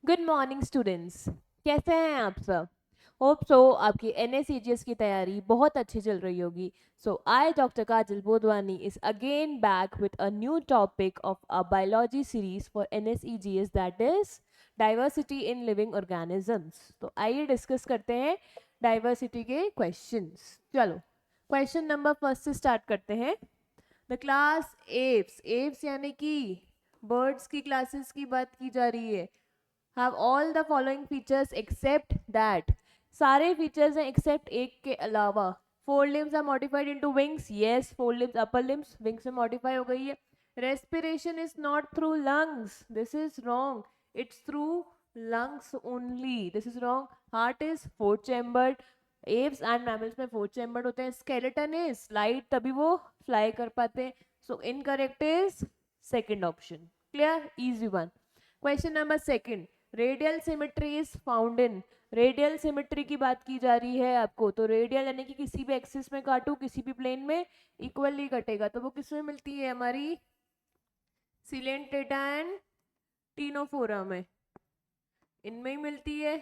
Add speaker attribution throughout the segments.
Speaker 1: Good morning students, कैसे हैं आप सब? होप सो आपकी NSCGS की तैयारी बहुत अच्छी चल रही होगी. So I doctor Kajal Bodhwani is again back with a new topic of a biology series for NSCGS, that is diversity in living organisms. तो आइए डिस्कस करते हैं डाइवर्सिटी के क्वेश्चंस. चलो क्वेश्चन नंबर फर्स्ट से स्टार्ट करते हैं. द क्लास एप्स, एप्स यानी कि बर्ड्स की क्लासेस की बात की जा रही है, have all the following features except that. सारे फीचर्स हैं एक्सेप्ट एक के अलावा. Four limbs are modified into wings. Yes, four limbs upper limbs wings में मॉडिफाई हो गई है. Respiration is not through lungs. This is wrong. It's through lungs only. This is wrong. Heart is four chambered. Aves and mammals में four chambered होते हैं. Skeleton is light, तभी वो fly कर पाते हैं. So incorrect is second option. Clear, easy one. Question number second. Radial symmetry is found in. Radial symmetry की बात की जा रही है आपको. तो रेडियल यानी कि किसी भी एक्सिस में काटू, किसी भी प्लेन में इक्वली कटेगा. तो वो किस में मिलती है? हमारी सिलेंटेटा एंड टीनोफोरा में, इनमें ही मिलती है.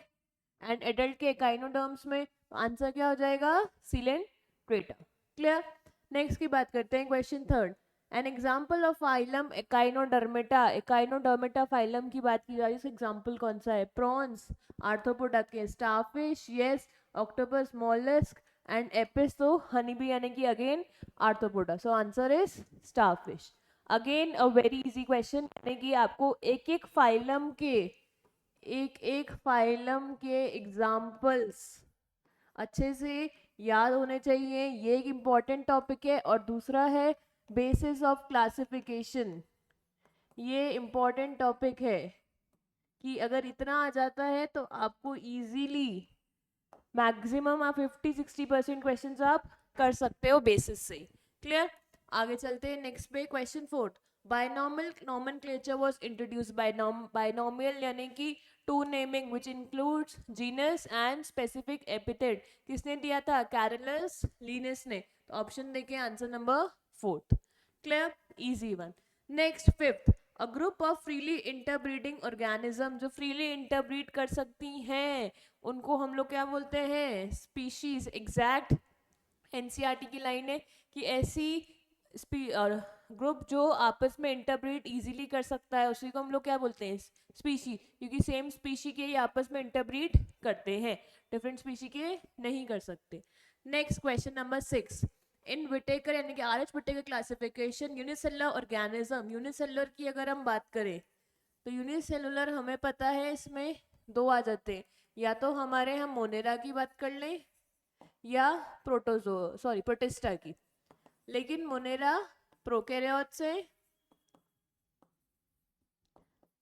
Speaker 1: एंड एडल्ट के एकाइनोडर्म्स में. तो आंसर क्या हो जाएगा? सिलेंट्रेटा. क्लियर. नेक्स्ट की बात करते हैं. Question third. An example of phylum echinodermata. Echinodermata phylum की बात की जा रही है. एग्जाम्पल कौन सा है? प्रॉन्स, आर्थ्रोपोडा के, starfish, yes, octopus, mollusc and Apis. तो हनीबी यानी कि again arthropoda. So answer is starfish. Again a very easy question, यानी कि आपको एक एक फाइलम के एग्जाम्पल्स अच्छे से याद होने चाहिए. ये एक इम्पॉर्टेंट टॉपिक है. और दूसरा है बेसिस ऑफ क्लासिफिकेशन. ये इम्पॉर्टेंट टॉपिक है कि अगर इतना आ जाता है तो आपको इजीली मैक्सिमम आप 50-60% क्वेश्चंस आप कर सकते हो बेसिस से. क्लियर. आगे चलते हैं नेक्स्ट पे. Question fourth. Binomial nomenclature was introduced. Binomial यानी कि two naming which includes genus and specific epithet. किसने दिया था? कैरोलस लिनस ने. तो ऑप्शन देखिए, answer number fourth. Clear, easy one. Next fifth. A group of freely interbreeding organism. जो freely interbreed कर सकती हैं उनको हम लोग क्या बोलते हैं? स्पीशीज. एग्जैक्ट एनसीईआरटी की लाइन है कि ऐसी ग्रुप जो आपस में इंटरब्रीड इजीली कर सकता है उसी को हम लोग क्या बोलते हैं? स्पीशी. क्योंकि सेम स्पीशी के ही आपस में इंटरब्रीड करते हैं, डिफरेंट स्पीशी के नहीं कर सकते. Next question number 6. In Whittaker यानी कि R H Whittaker classification unicellular organism. Unicellular की अगर हम बात करें तो यूनिसेलुलर हमें पता है इसमें दो आ जाते हैं. या तो हमारे हम मोनेरा की बात कर लें या प्रोटिस्टा की. लेकिन मोनेरा प्रोकैरियोट से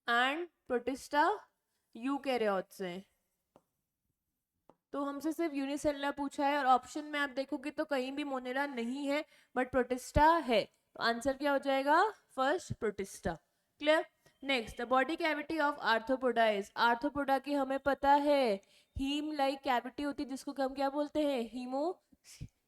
Speaker 1: एंड प्रोटिस्टा यूकैरियोट से. तो हमसे सिर्फ यूनिसेलुलर पूछा है और ऑप्शन में आप देखोगे तो कहीं भी मोनेरा नहीं है बट प्रोटिस्टा है. तो आंसर क्या हो जाएगा? First protista. Clear. Next. The body cavity of arthropoda is. Arthropoda की हमें पता है हीम लाइक कैविटी होती है जिसको हम क्या बोलते हैं?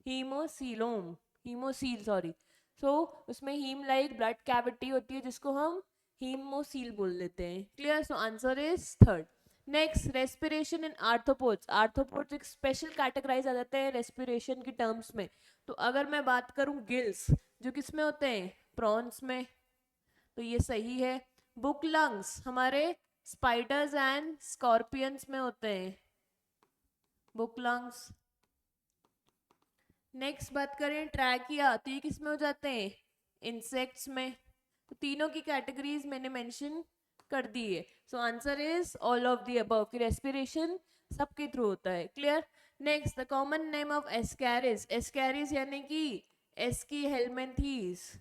Speaker 1: हीमोसीलोम, हीमोसील सॉरी. सो उसमें हीम लाइक ब्लड कैविटी होती है जिसको हम हीमोसील बोल देते हैं. Clear. So answer is third. Next. Respiration in arthropods. Arthropods एक स्पेशल कैटेगराइज आ जाते हैं रेस्पिरेशन की टर्म्स में. तो अगर मैं बात करूं गिल्स, जो किस में होते हैं? प्रॉन्स में. तो ये सही है. बुक लंग्स हमारे स्पाइडर्स एंड स्कॉर्पियंस में होते हैं, बुक लंग्स. नेक्स्ट बात करें ट्रैकिया, तो ये किस में हो जाते हैं? इंसेक्ट्स में. तो तीनों की कैटेगरीज मैंने मेंशन कर दी है. So answer is all of the above. की रेस्पिरेशन सबके थ्रू होता है. Clear. Next. The common name of Ascaris. Ascaris यानी कि एस्की हेलमेंथीस.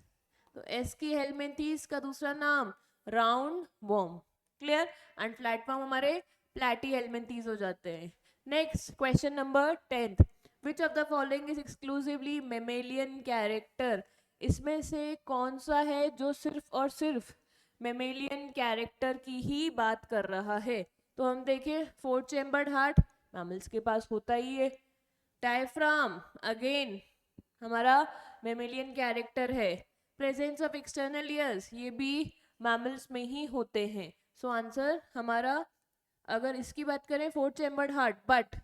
Speaker 1: तो एस्की हेलमेंथीस का दूसरा नाम round warm. Clear. And platform हमारे प्लेटी हेलमेंथीस हो जाते हैं. Next question number 10. Which of the following is exclusively mammalian character. इसमें से कौन सा है जो सिर्फ और सिर्फ मेमेलियन कैरेक्टर की ही बात कर रहा है? तो हम देखें, फोर चेम्बर्ड हार्ट मैमल्स के पास होता ही है. डायफ्राम अगेन हमारा मेमेलियन कैरेक्टर है. प्रेजेंस ऑफ एक्सटर्नल ईयर्स, ये भी मैमल्स में ही होते हैं. सो आंसर हमारा अगर इसकी बात करें four chambered heart, but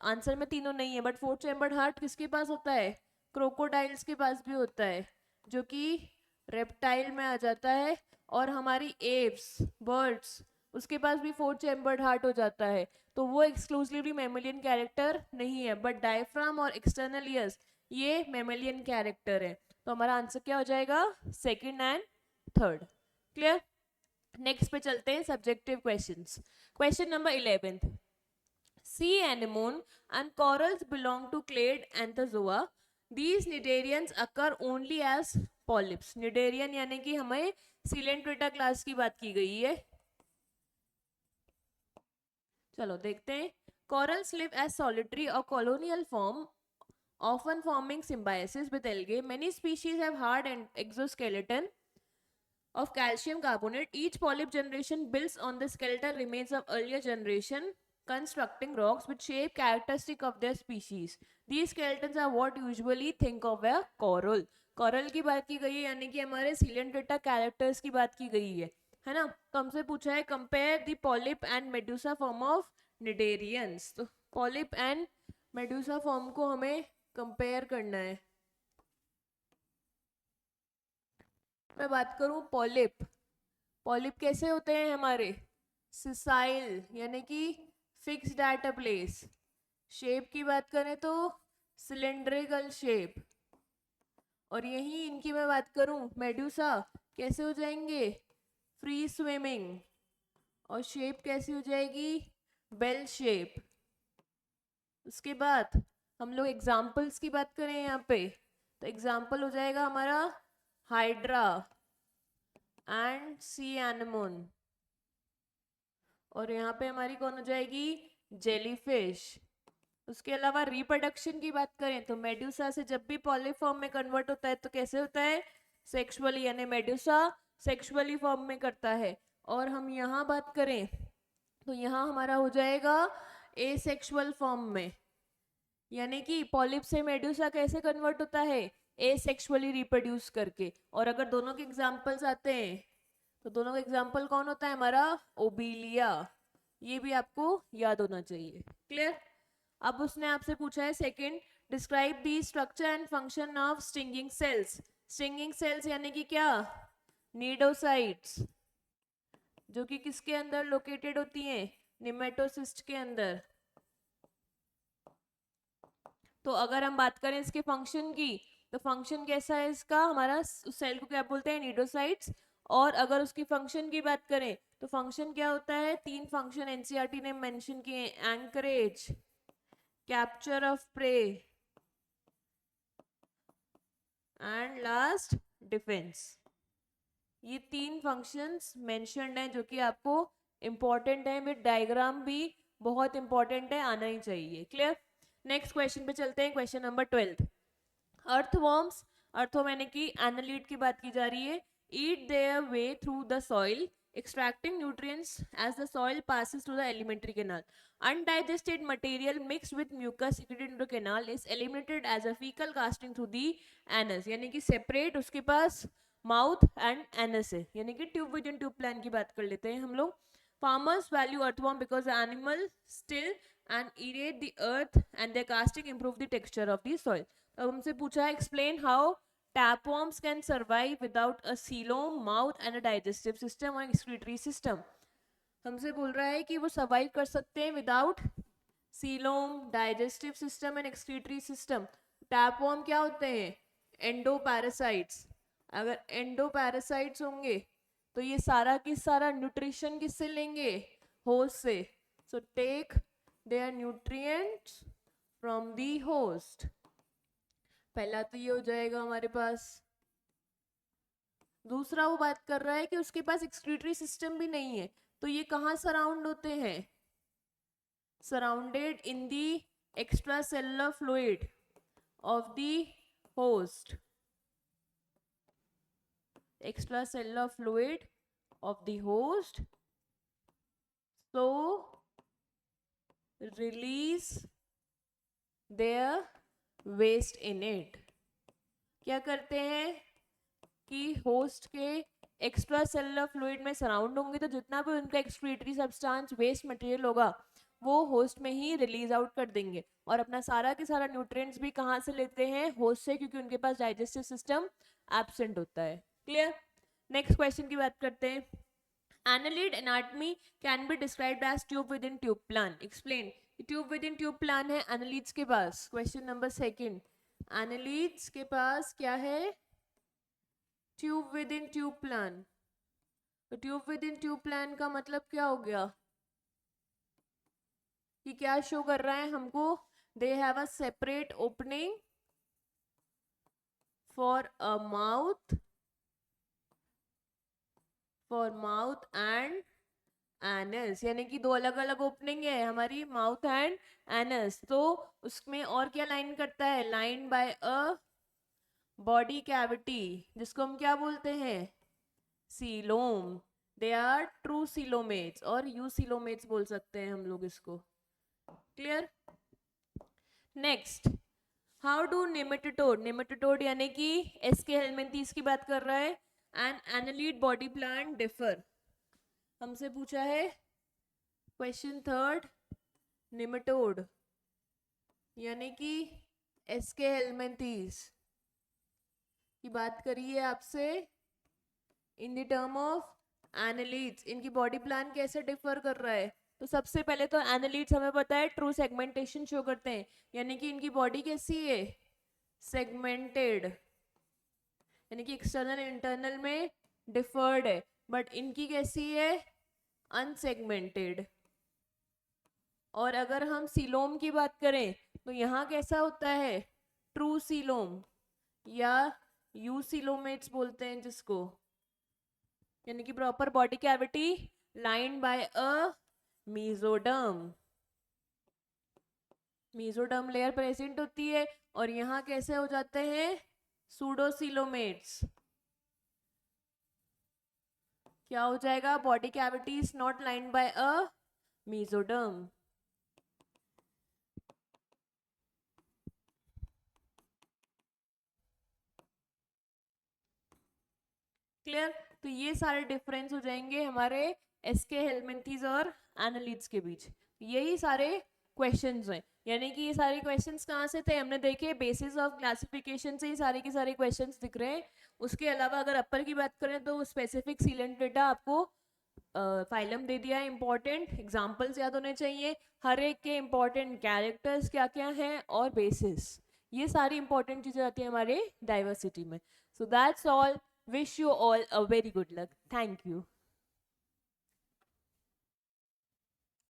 Speaker 1: answer में तीनों नहीं है, बट फोर चैम्बर्ड हार्ट किसके पास होता है? क्रोकोडाइल्स के पास भी होता है, जो कि रेप्टाइल में आ जाता है। और हमारी एप्स, बर्ड्स, उसके पास भी फोर चैम्बर्ड हार्ट हो जाता है, तो वो एक्सक्लूसिवली मैमेलियन कैरेक्टर नहीं है। बट डायफ्राम और एक्सटर्नल ईयर्स ये मैमेलियन कैरेक्टर है। तो हमारा आंसर क्या हो जाएगा? Second and third. Clear? Next पे चलते हैं, subjective questions. Question number 11, sea anemone and corals belong to clade anthozoa. These cnidarians occur only as polyps. Cnidarian यानी कि हमें Coelenterata क्लास की बात की गई है। चलो देखते हैं। Corals live as solitary or colonial form, often forming symbiosis with algae. Many species have hard and exoskeleton of calcium carbonate. Each polyp generation builds on the skeletal remains of earlier generation, constructing rocks with shape characteristic of their species. These skeletons are what usually think of a coral. coral की बात की गई है, यानी कि हमारे Coelenterata characters की बात की गई है ना। तो हमसे पूछा है compare the polyp and Medusa form of cnidarians. तो पॉलिप एंड मेडुसा फॉर्म को हमें कंपेयर करना है। मैं बात करूं पॉलिप, पॉलिप कैसे होते हैं हमारे? सिसाइल, यानी कि fixed at a place. Shape की बात करें तो सिलेंड्रिकल शेप। और यही इनकी मैं बात करूं मेडुसा, कैसे हो जाएंगे? Free swimming. और शेप कैसी हो जाएगी? Bell shape. उसके बाद हम लोग एग्जाम्पल्स की बात करें यहाँ पे, तो एग्जाम्पल हो जाएगा हमारा हाइड्रा एंड सी एनेमोन। और यहाँ पे हमारी कौन हो जाएगी? जेलीफिश। उसके अलावा रिप्रोडक्शन की बात करें तो मेडुसा से जब भी पॉलिप फॉर्म में कन्वर्ट होता है तो कैसे होता है? सेक्सुअली, यानी मेडुसा सेक्सुअली फॉर्म में करता है। और हम यहाँ बात करें तो यहाँ हमारा हो जाएगा एसेक्सुअल फॉर्म में, यानी कि पॉलिप से मेडुसा कैसे कन्वर्ट होता है? एसेक्सुअली रिप्रोड्यूस करके। और अगर दोनों के एग्जाम्पल्स आते हैं तो दोनों का एग्जाम्पल कौन होता है हमारा? ओबीलिया। ये भी आपको याद होना चाहिए। क्लियर? अब उसने आपसे पूछा है second, describe the structure and function of stinging cells. Stinging cells यानी कि क्या? नीडोसाइट्स, जो कि किसके अंदर लोकेटेड होती हैं? निमेटोसिस्ट के अंदर। तो अगर हम बात करें इसके फंक्शन की, तो फंक्शन कैसा है इसका? हमारा उस सेल को क्या बोलते हैं? नीडोसाइट्स। और अगर उसकी फंक्शन की बात करें तो फंक्शन क्या होता है? तीन फंक्शन एनसीईआरटी ने मेंशन किए, anchorage, capture of prey and last defence. ये तीन फंक्शंस मेंशन्ड हैं जो कि आपको इंपॉर्टेंट है, विद डायग्राम भी बहुत इंपॉर्टेंट है, आना ही चाहिए। क्लियर? नेक्स्ट क्वेश्चन पे चलते हैं, क्वेश्चन नंबर 12। अर्थवॉर्म्स, अर्थवॉर्म यानी कि एनालीड की बात की जा रही है, ईट their way through the soil extracting nutrients as the soil passes through the alimentary canal. Undigested material mixed with mucus secreted into the canal is eliminated as a fecal casting through the anus. यानी कि separate उसके पास mouth and anus है, यानी कि tube within tube plan की बात कर लेते हैं हम लोग। Farmers value earthworm because the animal still and aerate the earth and their casting improve the texture of the soil. अब हमसे पूछा है explain how tapeworms can survive without a coelom, mouth and a digestive system or excretory system. हमसे बोल रहा है कि वो सर्वाइव कर सकते हैं without coelom, digestive system and excretory system. Tapeworm क्या होते हैं? एंडोपैरासाइट्स। अगर एंडोपैरासाइट्स होंगे तो ये सारा की सारा न्यूट्रिशन किससे लेंगे? होस्ट से। So take their nutrients from the host. पहला तो ये हो जाएगा हमारे पास। दूसरा वो बात कर रहा है कि उसके पास एक्सक्रीटरी सिस्टम भी नहीं है, तो ये कहाँ सराउंड होते हैं? Surrounded in the extra cellular fluid of the host. extracellular fluid of the host, so release their waste in it. क्या करते हैं कि होस्ट के एक्स्ट्रा सेलुलर फ्लूइड में सराउंड होंगे तो जितना भी उनका एक्सक्रीटरी सब्सटेंस वेस्ट मटेरियल होगा वो होस्ट में ही रिलीज आउट कर देंगे और अपना सारा के सारा न्यूट्रिएंट्स भी कहाँ से लेते हैं, होस्ट से, क्योंकि उनके पास डाइजेस्टिव सिस्टम एब्सेंट होता है। क्लियर। नेक्स्ट क्वेश्चन की बात करते हैं। Annelid anatomy can be described as tube within tube plan. Explain. Tube within tube plan है एनालिड्स के पास। क्वेश्चन नंबर सेकंड, एनालिड्स के पास क्या है, tube within tube plan. तो tube within tube plan का मतलब क्या हो गया कि क्या शो कर रहा है हमको, they have a separate opening for a mouth, for mouth and anus, यानी कि दो अलग अलग ओपनिंग है हमारी माउथ एंड एनस। तो उसमें और क्या लाइन करता है, line by a body cavity, जिसको हम क्या बोलते हैं, coelom. They are true coelomates और यू सीलोमेट्स बोल सकते हैं हम लोग इसको। Clear. Next, how do nematode, nematode यानी कि एसके हेलमिंथीज की बात कर रहा है, and annelid body plan differ. हमसे पूछा है क्वेश्चन थर्ड, नेमेटोड यानी कि एसके हेलमिंथीज की बात करिए आपसे in the term of annelids, इनकी बॉडी प्लान कैसे डिफर कर रहा है। तो सबसे पहले तो एनालिड्स हमें पता है ट्रू सेगमेंटेशन शो करते हैं, यानी कि इनकी बॉडी कैसी है, सेगमेंटेड, यानी कि एक्सटर्नल इंटरनल में डिफर्ड है, बट इनकी कैसी है, अनसेगमेंटेड। और अगर हम सीलोम की बात करें तो यहाँ कैसा होता है, ट्रू सीलोम या यू सीलोमेट्स बोलते हैं जिसको, यानी कि proper body cavity lined by a mesoderm, mesoderm layer present होती है। और यहाँ कैसे हो जाते हैं, सूडोसीलोमेट्स। क्या हो जाएगा, body cavity is not lined by a mesoderm. Clear. तो ये सारे डिफरेंस हो जाएंगे हमारे एसके हेलमिंथीज और एनालिड्स के बीच। यही सारे क्वेश्चंस हैं, यानी कि ये सारे क्वेश्चंस कहाँ से थे, हमने देखे बेसिस ऑफ क्लासिफिकेशन से ही सारे के सारे क्वेश्चंस दिख रहे हैं। उसके अलावा अगर अपर की बात करें तो स्पेसिफिक सीलेंट डेटा आपको फाइलम दे दिया है, इंपॉर्टेंट एग्जाम्पल्स याद होने चाहिए, हर एक के इंपॉर्टेंट कैरेक्टर्स क्या क्या हैं और बेसिस, ये सारी इंपॉर्टेंट चीजें आती है हमारे डाइवर्सिटी में। So that's all, wish you all a very good luck. Thank you.